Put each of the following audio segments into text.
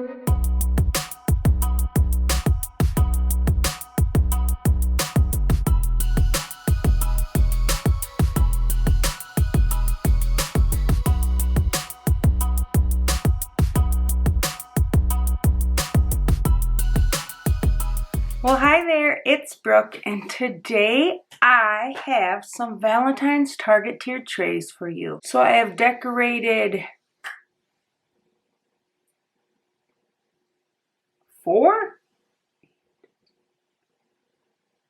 Well, hi there, it's Brooke, and today I have some Valentine's Target tiered trays for you. So I have decorated 4?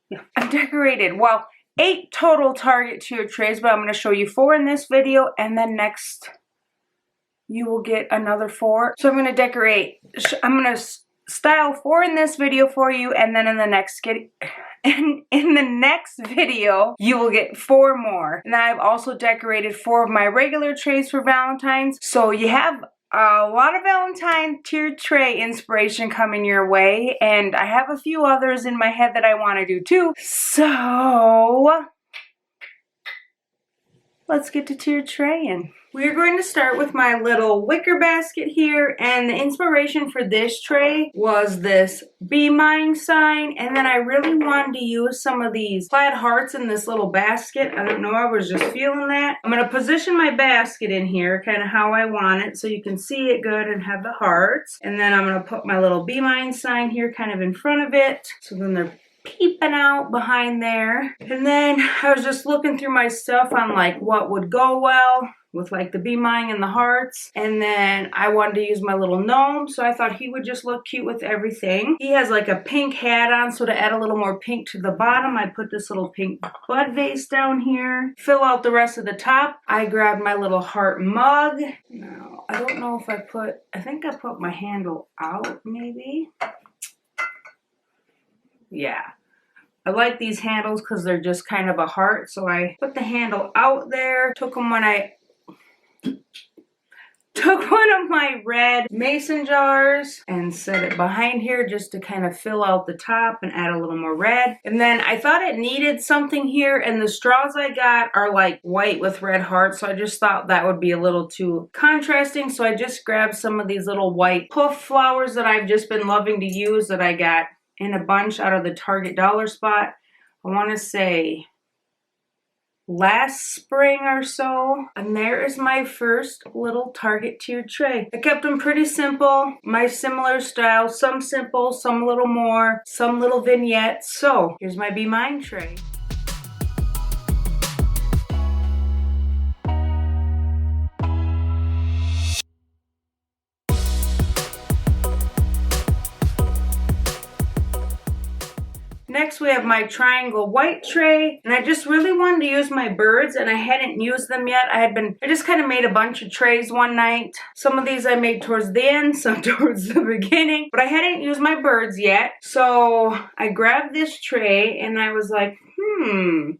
Yeah, I've decorated, well, 8 total Target tiered trays, but I'm going to show you 4 in this video, and then next you will get another 4. So I'm going to decorate, I'm going to style 4 in this video for you, and then in the next video you will get 4 more. And then I've also decorated 4 of my regular trays for Valentine's, so you have a lot of Valentine tiered tray inspiration coming your way, and I have a few others in my head that I want to do too. So let's get to tiered traying. We're going to start with my little wicker basket here, and the inspiration for this tray was this Be Mine sign, and then I really wanted to use some of these plaid hearts in this little basket. I don't know, I was just feeling that. I'm going to position my basket in here kind of how I want it so you can see it good and have the hearts, and then I'm going to put my little Be Mine sign here kind of in front of it, so then they're peeping out behind there. And then I was just looking through my stuff on like what would go well with like the Be Mine and the hearts, and then I wanted to use my little gnome, so I thought he would just look cute with everything. He has like a pink hat on, so to add a little more pink to the bottom, I put this little pink bud vase down here. Fill out the rest of the top. I grabbed my little heart mug. Now, I don't know if I think I put my handle out maybe. Yeah. I like these handles because they're just kind of a heart, so I put the handle out there. Took one of my red mason jars and set it behind here just to kind of fill out the top and add a little more red. And then I thought it needed something here, and the straws I got are like white with red hearts, so I just thought that would be a little too contrasting, so I just grabbed some of these little white puff flowers that I've just been loving to use that I got in a bunch out of the Target dollar spot. I want to say last spring or so. And there is my first little Target tiered tray. I kept them pretty simple, my similar style, some simple, some a little more, some little vignettes. So here's my Be Mine tray. Next we have my triangle white tray, and I just really wanted to use my birds, and I hadn't used them yet. I just kind of made a bunch of trays one night. Some of these I made towards the end, some towards the beginning, but I hadn't used my birds yet. So I grabbed this tray and I was like,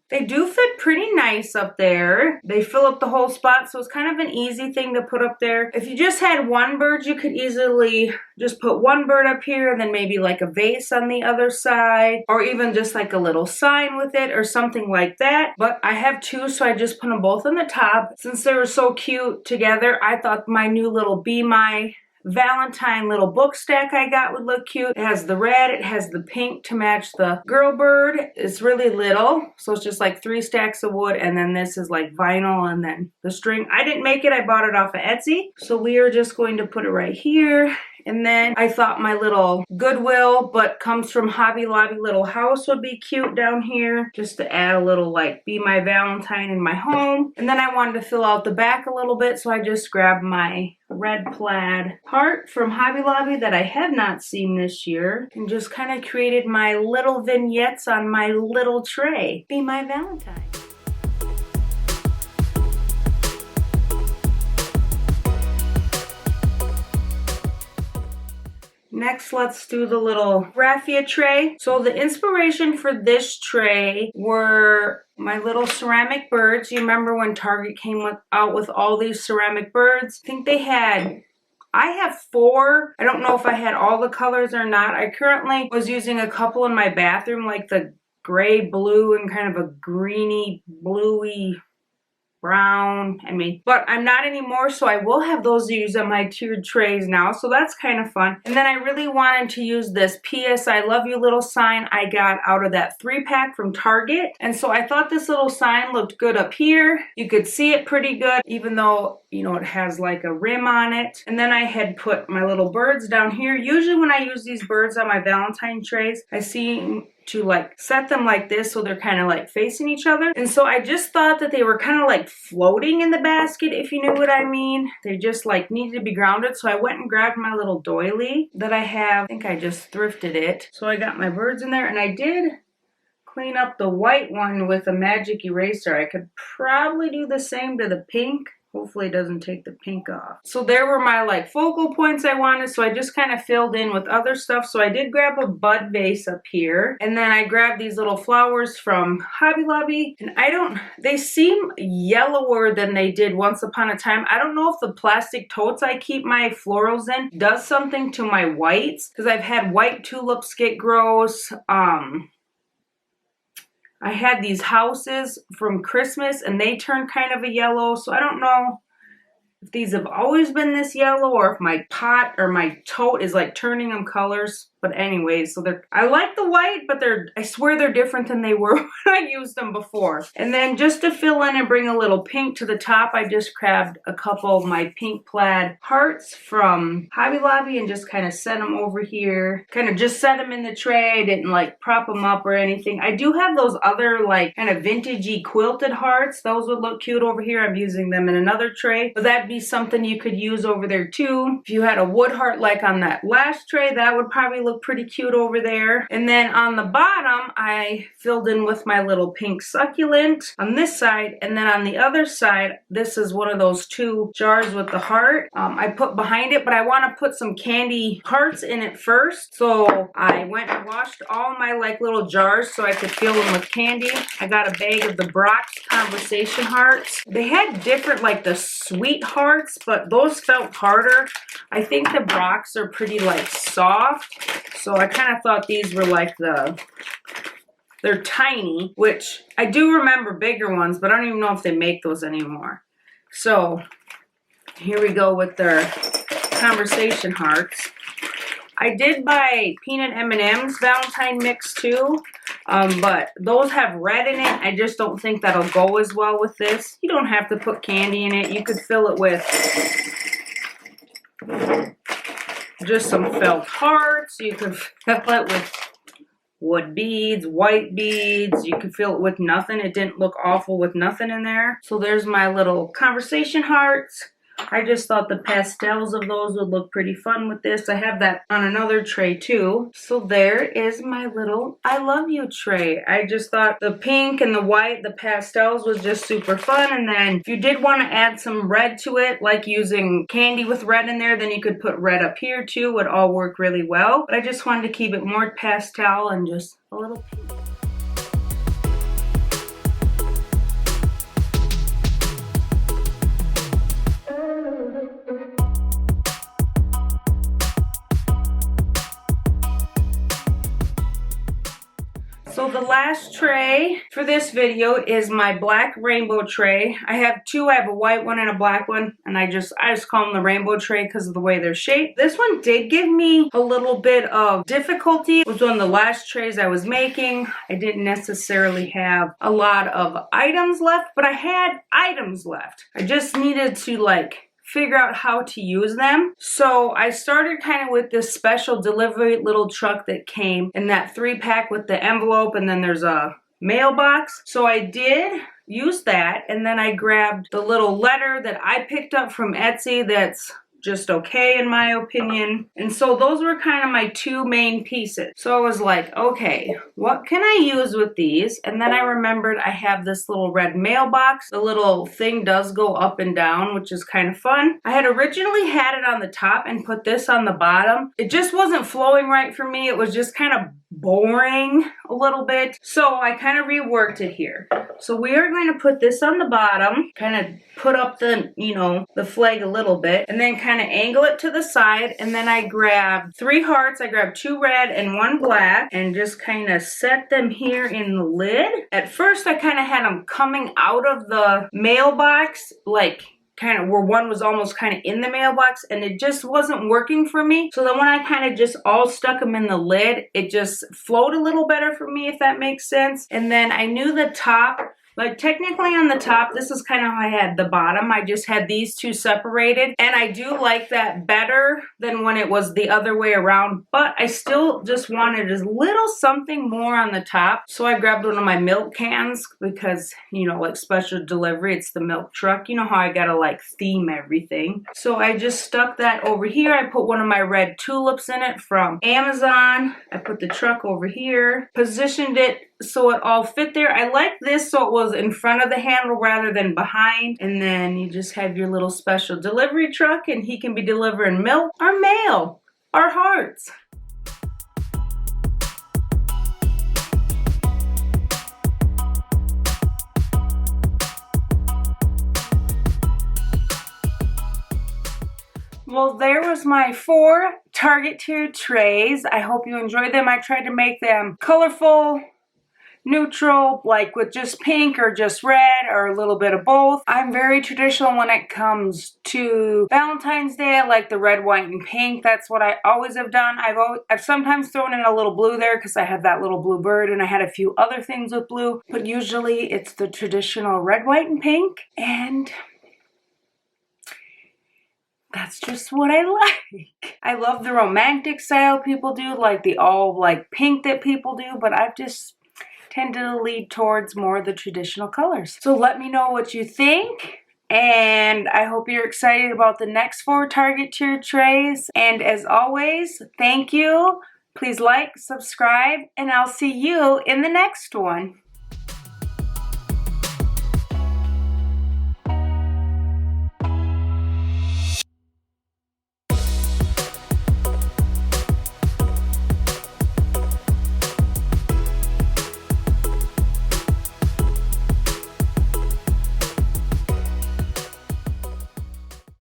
they do fit pretty nice up there. They fill up the whole spot, so it's kind of an easy thing to put up there. If you just had one bird, you could easily just put one bird up here and then maybe like a vase on the other side, or even just like a little sign with it or something like that. But I have 2, so I just put them both on the top. Since they were so cute together, I thought my new little Be My Valentine little book stack I got would look cute. It has the red, it has the pink to match the girl bird. It's really little, so it's just like 3 stacks of wood, and then this is like vinyl, and then the string. I didn't make it, I bought it off of Etsy. So we are just going to put it right here. And then I thought my little Goodwill, but comes from Hobby Lobby little house would be cute down here, just to add a little like Be My Valentine in my home. And then I wanted to fill out the back a little bit, so I just grabbed my red plaid heart from Hobby Lobby that I have not seen this year, and just kind of created my little vignettes on my little tray. Be My Valentine. Next, let's do the little raffia tray. So the inspiration for this tray were my little ceramic birds. You remember when Target came out with all these ceramic birds? I think I have 4. I don't know if I had all the colors or not. I currently was using a couple in my bathroom, like the gray blue and kind of a greeny bluey brown. I mean, but I'm not anymore, so I will have those to use on my tiered trays now, so that's kind of fun. And then I really wanted to use this P.S. I love you little sign I got out of that 3-pack from Target, and so I thought this little sign looked good up here. You could see it pretty good, even though, you know, it has like a rim on it. And then I had put my little birds down here. Usually when I use these birds on my Valentine trays, I seem to like set them like this so they're kind of like facing each other. And so I just thought that they were kind of like floating in the basket, if you knew what I mean. They just like needed to be grounded. So I went and grabbed my little doily that I have. I think I just thrifted it. So I got my birds in there, and I did clean up the white one with a magic eraser. I could probably do the same to the pink. Hopefully it doesn't take the pink off. So there were my like focal points I wanted, so I just kind of filled in with other stuff. So I did grab a bud vase up here, and then I grabbed these little flowers from Hobby Lobby, and they seem yellower than they did once upon a time. I don't know if the plastic totes I keep my florals in does something to my whites, because I've had white tulips get gross. I had these houses from Christmas and they turned kind of a yellow, so I don't know if these have always been this yellow or if my pot or my tote is like turning them colors. But anyways, so I like the white, but I swear they're different than they were when I used them before. And then just to fill in and bring a little pink to the top, I just grabbed a couple of my pink plaid hearts from Hobby Lobby and just kind of set them over here. Kind of just set them in the tray. I didn't like prop them up or anything. I do have those other like kind of vintagey quilted hearts. Those would look cute over here. I'm using them in another tray, but that'd be something you could use over there too. If you had a wood heart like on that last tray, that would probably look pretty cute over there. And then on the bottom, I filled in with my little pink succulent on this side, and then on the other side, this is one of those 2 jars with the heart I put behind it, but I want to put some candy hearts in it first. So I went and washed all my like little jars so I could fill them with candy. I got a bag of the Brooke's Conversation hearts. They had different like the sweet hearts, but those felt harder. I think the Brooke's are pretty like soft. So I kind of thought these were like they're tiny, which I do remember bigger ones, but I don't even know if they make those anymore. So here we go with their Conversation hearts. I did buy peanut M&M's Valentine mix too, but those have red in it. I just don't think that'll go as well with this. You don't have to put candy in it. You could fill it with just some felt hearts. You could fill it with wood beads, white beads. You could fill it with nothing. It didn't look awful with nothing in there. So there's my little Conversation hearts. I just thought the pastels of those would look pretty fun with this. I have that on another tray too. So there is my little I love you tray. I just thought the pink and the white, the pastels was just super fun. And then if you did want to add some red to it, like using candy with red in there, then you could put red up here too. Would all work really well. But I just wanted to keep it more pastel and just a little pink. So the last tray for this video is my black rainbow tray. I have 2. I have a white one and a black one, and I just call them the rainbow tray because of the way they're shaped. This one did give me a little bit of difficulty. It was one of the last trays I was making. I didn't necessarily have a lot of items left, but I had items left. I just needed to like figure out how to use them. So I started kind of with this special delivery little truck that came in that 3-pack with the envelope, and then there's a mailbox. So I did use that, and then I grabbed the little letter that I picked up from Etsy that's just okay in my opinion. And so those were kind of my 2 main pieces. So I was like, okay, what can I use with these? And then I remembered I have this little red mailbox. The little thing does go up and down, which is kind of fun. I had originally had it on the top and put this on the bottom. It just wasn't flowing right for me. It was just kind of boring a little bit. So I kind of reworked it here. So we are going to put this on the bottom, kind of put up the, you know, the flag a little bit, and then kind of angle it to the side. And then I grabbed 3 hearts. I grabbed 2 red and 1 black and just kind of set them here in the lid. At first I kind of had them coming out of the mailbox, like kind of where one was almost kind of in the mailbox, and it just wasn't working for me. So then when I kind of just all stuck them in the lid, it just flowed a little better for me, if that makes sense. And then I knew the top, like technically on the top, this is kind of how I had the bottom. I just had these 2 separated, and I do like that better than when it was the other way around, but I still just wanted a little something more on the top. So I grabbed one of my milk cans because, you know, like special delivery, it's the milk truck. You know how I gotta like theme everything. So I just stuck that over here. I put one of my red tulips in it from Amazon. I put the truck over here, positioned it so it all fit there. I like this so it was in front of the handle rather than behind. And then you just have your little special delivery truck, and he can be delivering milk or mail or hearts. Well, there was my 4 Target tier trays. I hope you enjoyed them. I tried to make them colorful, neutral, like with just pink or just red or a little bit of both. I'm very traditional when it comes to Valentine's Day. I like the red, white, and pink. That's what I always have done. I've sometimes thrown in a little blue there because I have that little blue bird, and I had a few other things with blue, but usually it's the traditional red, white, and pink, and that's just what I like. I love the romantic style people do, like the all like pink that people do, but I've just tend to lead towards more of the traditional colors. So let me know what you think, and I hope you're excited about the next 4 Target tier trays. And as always, thank you. Please like, subscribe, and I'll see you in the next one.